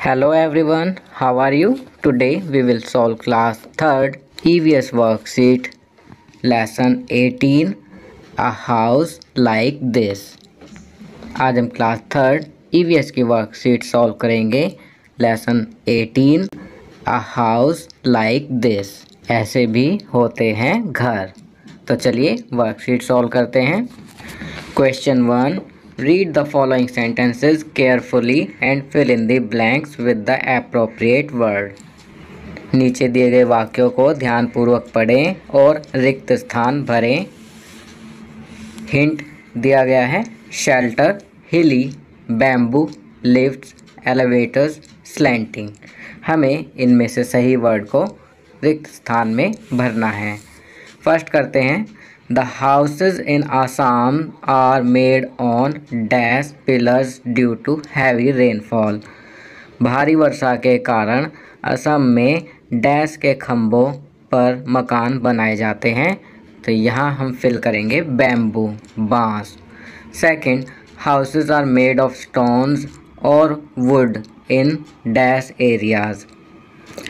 Hello everyone, how are you? Today we will solve class 3rd EVS worksheet lesson 18 A house like this। आज हम class 3rd EVS की worksheet solve करेंगे। Lesson 18 A house like this, ऐसे भी होते हैं घर। तो चलिए वर्कशीट सॉल्व करते हैं। Question 1, read the following sentences carefully and fill in the blanks with the appropriate word। नीचे दिए गए वाक्यों को ध्यानपूर्वक पढ़ें और रिक्त स्थान भरें। हिंट दिया गया है शेल्टर, हिली, बैम्बू, लिफ्ट्स, एलिवेटर्स, स्लैंटिंग। हमें इनमें से सही वर्ड को रिक्त स्थान में भरना है। फर्स्ट करते हैं। The houses in Assam are made on dash pillars due to heavy rainfall। भारी वर्षा के कारण असम में डैश के खंभों पर मकान बनाए जाते हैं। तो यहाँ हम फिल करेंगे बैम्बू, बांस। Second, houses are made of stones और वुड इन डैश एरियाज।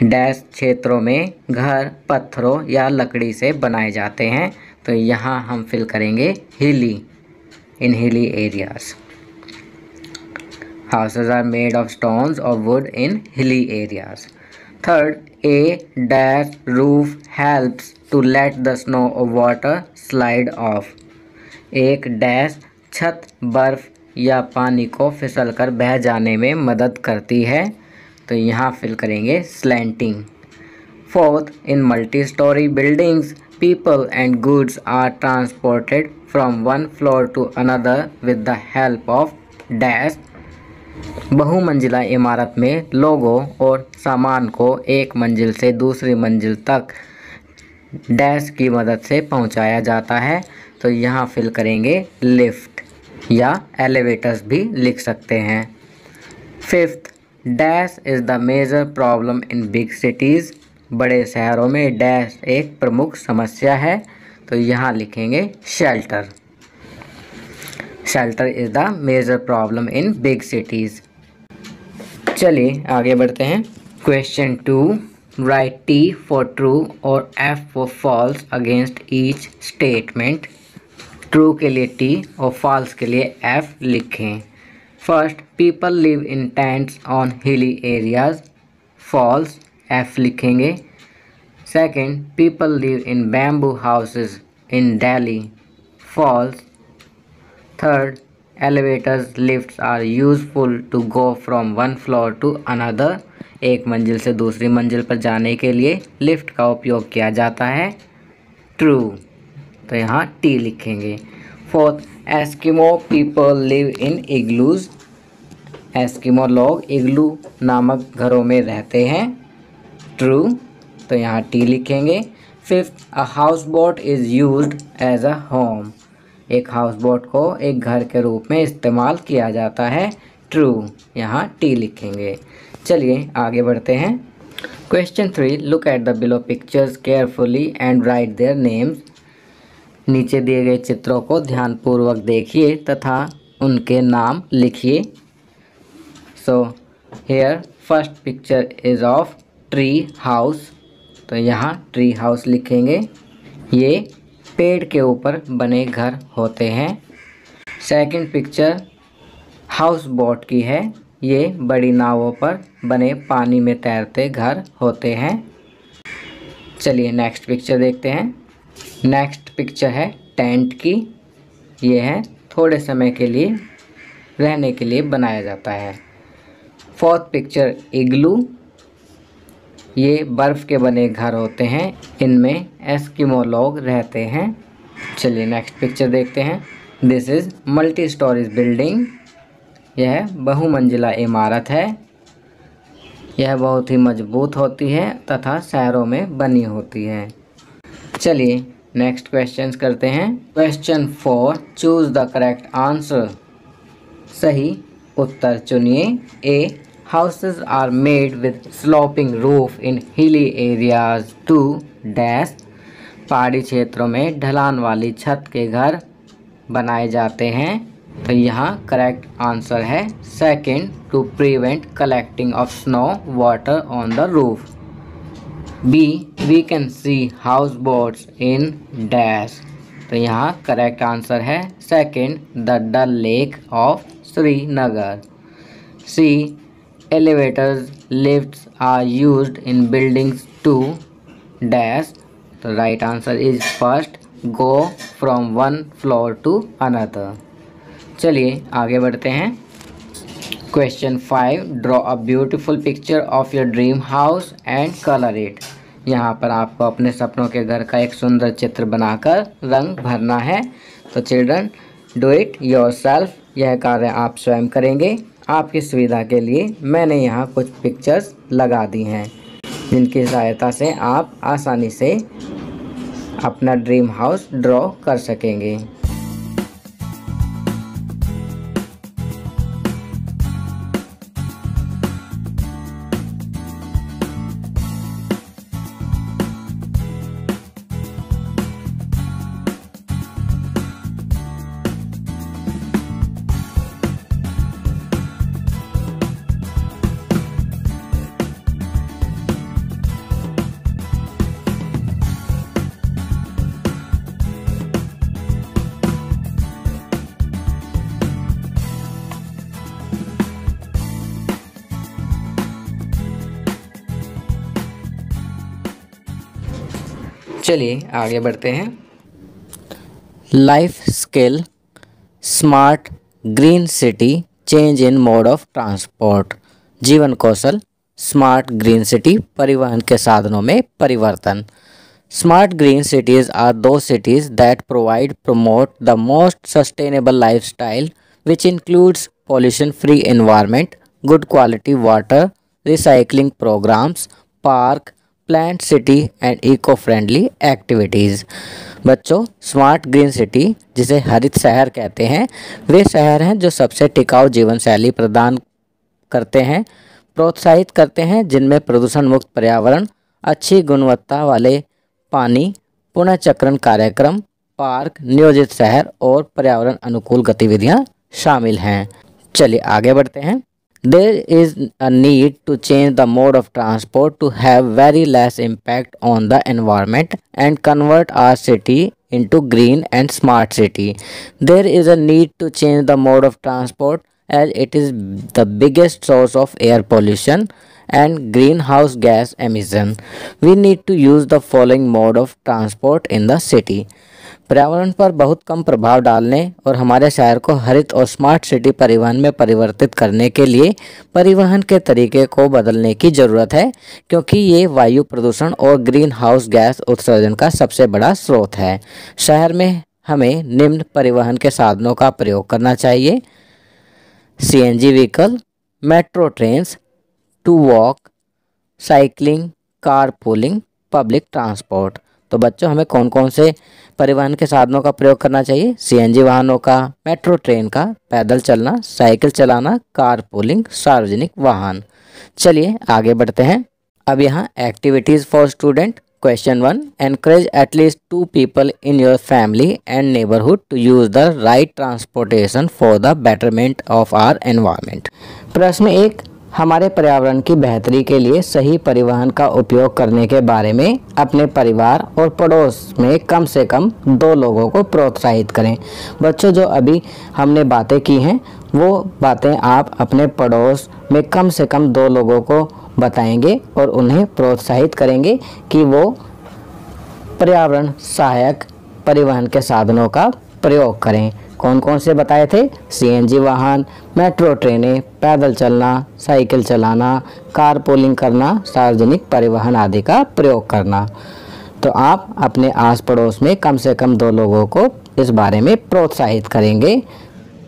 डैश क्षेत्रों में घर पत्थरों या लकड़ी से बनाए जाते हैं। तो यहाँ हम फिल करेंगे hilly, in hilly areas. Houses are made of stones और wood in hilly areas. Third, a dash roof helps to let the snow और वाटर स्लाइड ऑफ। एक डैश छत बर्फ या पानी को फिसल कर बह जाने में मदद करती है। तो यहाँ फिल करेंगे slanting. Fourth, in multi storey buildings people and goods are transported from one floor to another with the help of dash। बहुमंजिला इमारत में लोगों और सामान को एक मंजिल से दूसरी मंजिल तक डैश की मदद से पहुंचाया जाता है। तो यहाँ फिल करेंगे लिफ्ट या एलिवेटर्स भी लिख सकते हैं। Fifth, dash is the major problem in big cities. बड़े शहरों में डैश एक प्रमुख समस्या है। तो यहाँ लिखेंगे shelter. Shelter is the major problem in big cities. चलिए आगे बढ़ते हैं। Question 2, write T for true और F for false against each statement. True के लिए टी और फॉल्स के लिए एफ लिखें। First, people live in tents on hilly areas. False, F लिखेंगे। Second, people live in bamboo houses in Delhi. False. Third, elevators lifts are useful to go from one floor to another. एक मंजिल से दूसरी मंजिल पर जाने के लिए लिफ्ट का उपयोग किया जाता है। ट्रू, तो यहाँ टी लिखेंगे। फोर्थ, एस्किमो पीपल लिव इन इग्लूज। एस्किमो लोग इग्लू नामक घरों में रहते हैं। ट्रू, तो यहाँ टी लिखेंगे। Fifth, a house boat is used as a home. एक हाउस बोट को एक घर के रूप में इस्तेमाल किया जाता है। ट्रू, यहाँ टी लिखेंगे। चलिए आगे बढ़ते हैं। Question 3, look at the below pictures carefully and right their names. नीचे दिए गए चित्रों को ध्यानपूर्वक देखिए तथा उनके नाम लिखिए। So here first picture is of tree house. तो यहाँ ट्री हाउस लिखेंगे। ये पेड़ के ऊपर बने घर होते हैं। सेकंड पिक्चर हाउस बोट की है। ये बड़ी नावों पर बने पानी में तैरते घर होते हैं। चलिए नेक्स्ट पिक्चर देखते हैं। नेक्स्ट पिक्चर है टेंट की। ये है थोड़े समय के लिए रहने के लिए बनाया जाता है। फोर्थ पिक्चर इग्लू। ये बर्फ़ के बने घर होते हैं। इनमें एस्किमो लोग रहते हैं। चलिए नेक्स्ट पिक्चर देखते हैं। This is multi storeys building. यह बहुमंजिला इमारत है। यह बहुत ही मजबूत होती है तथा शहरों में बनी होती है। चलिए नेक्स्ट क्वेश्चंस करते हैं। Question 4, choose the correct answer. सही उत्तर चुनिए। ए, houses are made with sloping roof in hilly areas to dash। पहाड़ी क्षेत्रों में ढलान वाली छत के घर बनाए जाते हैं। तो यहाँ करेक्ट आंसर है second, to prevent collecting of snow water on the roof. B, we can see houseboats in dash. तो यहाँ करेक्ट आंसर है second, the Dal lake of Srinagar. C, elevators lifts are used in buildings to dash. तो right answer is first, go from one floor to another. चलिए आगे बढ़ते हैं। Question 5, draw a beautiful picture of your dream house and colour it. यहाँ पर आपको अपने सपनों के घर का एक सुंदर चित्र बनाकर रंग भरना है। तो चिल्ड्रन, डू इट योरसेल्फ। यह कार्य आप स्वयं करेंगे। आपकी सुविधा के लिए मैंने यहाँ कुछ पिक्चर्स लगा दी हैं, जिनकी सहायता से आप आसानी से अपना ड्रीम हाउस ड्रॉ कर सकेंगे। चलिए आगे बढ़ते हैं। Life skill, smart green city, change in mode of transport. जीवन कौशल, स्मार्ट ग्रीन सिटी, परिवहन के साधनों में परिवर्तन। Smart green cities are those cities that promote the most sustainable lifestyle, which includes pollution-free environment, good quality water, recycling programs, park, plant city and eco friendly activities. बच्चों, smart green city, जिसे हरित शहर कहते हैं, वे शहर हैं जो सबसे टिकाऊ जीवन शैली प्रदान करते हैं, प्रोत्साहित करते हैं, जिनमें प्रदूषण मुक्त पर्यावरण, अच्छी गुणवत्ता वाले पानी, पुनर्चक्रण कार्यक्रम, पार्क, नियोजित शहर और पर्यावरण अनुकूल गतिविधियाँ शामिल हैं। चलिए आगे बढ़ते हैं। There is a need to change the mode of transport to have very less impact on the environment and convert our city into green and smart city. There is a need to change the mode of transport as it is the biggest source of air pollution and greenhouse gas emission. We need to use the following mode of transport in the city. पर्यावरण पर बहुत कम प्रभाव डालने और हमारे शहर को हरित और स्मार्ट सिटी परिवहन में परिवर्तित करने के लिए परिवहन के तरीके को बदलने की ज़रूरत है, क्योंकि ये वायु प्रदूषण और ग्रीन हाउस गैस उत्सर्जन का सबसे बड़ा स्रोत है। शहर में हमें निम्न परिवहन के साधनों का प्रयोग करना चाहिए: CNG vehicle, metro trains, to walk, cycling, car pooling, public transport. तो बच्चों, हमें कौन कौन से परिवहन के साधनों का प्रयोग करना चाहिए? CNG वाहनों का, मेट्रो ट्रेन का, पैदल चलना, साइकिल चलाना, कार पूलिंग, सार्वजनिक वाहन। चलिए आगे बढ़ते हैं। अब यहाँ activities for student. Question 1, encourage at least 2 people in your family and neighbourhood to use the right transportation for the betterment of our environment. प्रश्न 1, हमारे पर्यावरण की बेहतरी के लिए सही परिवहन का उपयोग करने के बारे में अपने परिवार और पड़ोस में कम से कम 2 लोगों को प्रोत्साहित करें। बच्चों, जो अभी हमने बातें की हैं, वो बातें आप अपने पड़ोस में कम से कम 2 लोगों को बताएंगे और उन्हें प्रोत्साहित करेंगे कि वो पर्यावरण सहायक परिवहन के साधनों का प्रयोग करें। कौन कौन से बताए थे? CNG वाहन, मेट्रो ट्रेनें, पैदल चलना, साइकिल चलाना, कार पूलिंग करना, सार्वजनिक परिवहन आदि का प्रयोग करना। तो आप अपने आस पड़ोस में कम से कम 2 लोगों को इस बारे में प्रोत्साहित करेंगे।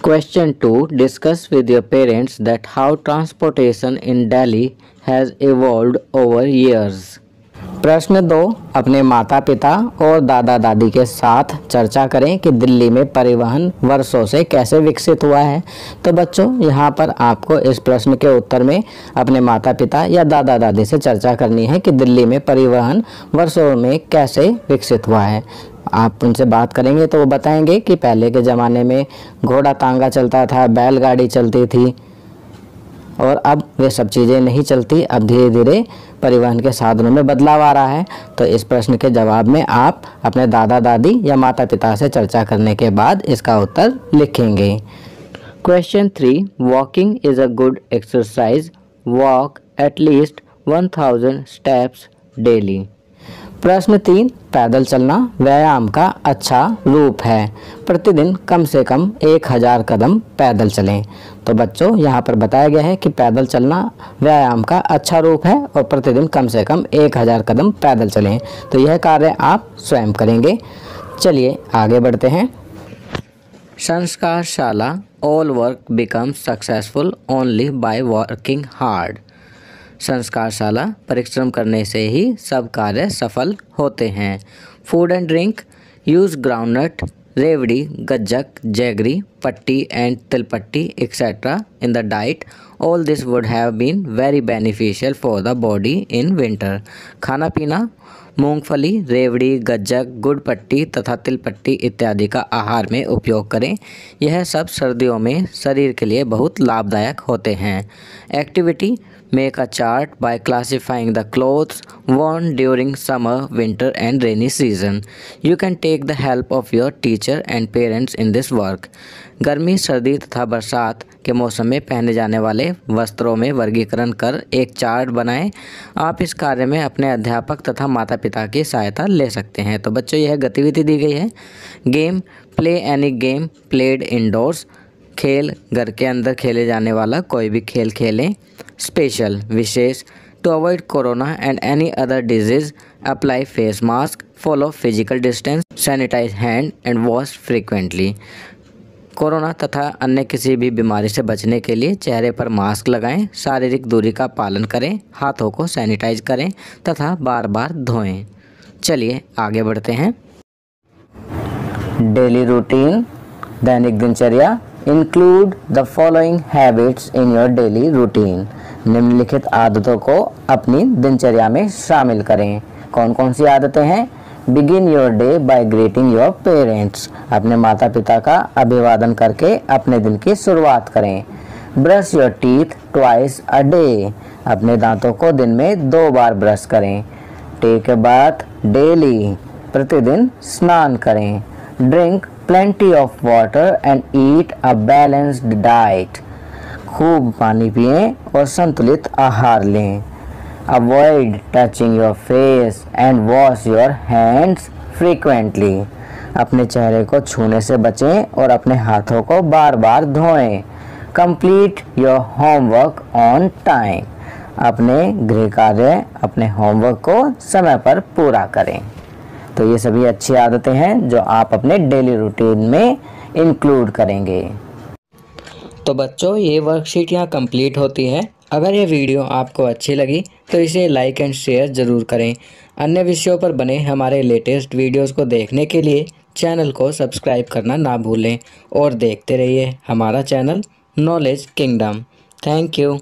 Question 2, discuss with your parents that how transportation in Delhi has evolved over years. प्रश्न 2, अपने माता पिता और दादा दादी के साथ चर्चा करें कि दिल्ली में परिवहन वर्षों से कैसे विकसित हुआ है। तो बच्चों, यहाँ पर आपको इस प्रश्न के उत्तर में अपने माता पिता या दादा दादी से चर्चा करनी है कि दिल्ली में परिवहन वर्षों में कैसे विकसित हुआ है। आप उनसे बात करेंगे तो वो बताएंगे कि पहले के ज़माने में घोड़ा तांगा चलता था, बैलगाड़ी चलती थी और अब वे सब चीज़ें नहीं चलती। अब धीरे धीरे परिवहन के साधनों में बदलाव आ रहा है। तो इस प्रश्न के जवाब में आप अपने दादा दादी या माता पिता से चर्चा करने के बाद इसका उत्तर लिखेंगे। Question 3, walking is a good exercise, walk at least 1000 steps daily. प्रश्न 3, पैदल चलना व्यायाम का अच्छा रूप है, प्रतिदिन कम से कम 1000 कदम पैदल चलें। तो बच्चों यहाँ पर बताया गया है कि पैदल चलना व्यायाम का अच्छा रूप है और प्रतिदिन कम से कम 1000 कदम पैदल चलें। तो यह कार्य आप स्वयं करेंगे। चलिए आगे बढ़ते हैं। Sanskarshala, all work becomes successful only by working hard. Sanskarshala, परिश्रम करने से ही सब कार्य सफल होते हैं। Food and drink, use groundnut, revdi, gajak, jaggery, patti and tilpatti etcetera in the diet. All this would have been very beneficial for the body in winter. खाना पीना, मूंगफली, रेवड़ी, गज्जक, गुड़ पट्टी तथा तिलपट्टी इत्यादि का आहार में उपयोग करें। यह सब सर्दियों में शरीर के लिए बहुत लाभदायक होते हैं। Activity, make a chart by classifying the clothes worn during summer, winter and rainy season. You can take the help of your teacher and parents in this work. गर्मी, सर्दी तथा बरसात के मौसम में पहने जाने वाले वस्त्रों में वर्गीकरण कर एक चार्ट बनाएं। आप इस कार्य में अपने अध्यापक तथा माता पिता की सहायता ले सकते हैं। तो बच्चों यह गतिविधि दी गई है। Game, play any game played indoors, खेल, घर के अंदर खेले जाने वाला कोई भी खेल खेलें। स्पेशल, विशेष, to avoid corona and any other disease apply face mask, follow physical distance, sanitize hand and wash frequently. Corona तथा अन्य किसी भी बीमारी से बचने के लिए चेहरे पर मास्क लगाएं, शारीरिक दूरी का पालन करें, हाथों को सैनिटाइज करें तथा बार बार धोएं। चलिए आगे बढ़ते हैं। डेली रूटीन, दैनिक दिनचर्या। Include the following habits in your daily routine. निम्नलिखित आदतों को अपनी दिनचर्या में शामिल करें। कौन कौन सी आदतें हैं? Begin your day by greeting your parents. अपने माता पिता का अभिवादन करके अपने दिन की शुरुआत करें। Brush your teeth twice a day. अपने दांतों को दिन में 2 बार ब्रश करें। Take a bath daily. प्रतिदिन स्नान करें। Drink plenty of water and eat a balanced diet. खूब पानी पिएं और संतुलित आहार लें। Avoid touching your face and wash your hands frequently. अपने चेहरे को छूने से बचें और अपने हाथों को बार बार धोएं। Complete your homework on time. अपने गृह कार्य, अपने होमवर्क को समय पर पूरा करें। तो ये सभी अच्छी आदतें हैं जो आप अपने डेली रूटीन में इंक्लूड करेंगे। तो बच्चों ये वर्कशीट यहाँ कंप्लीट होती है। अगर ये वीडियो आपको अच्छी लगी तो इसे लाइक एंड शेयर ज़रूर करें। अन्य विषयों पर बने हमारे लेटेस्ट वीडियोस को देखने के लिए चैनल को सब्सक्राइब करना ना भूलें और देखते रहिए हमारा channel knowledge kingdom. Thank you.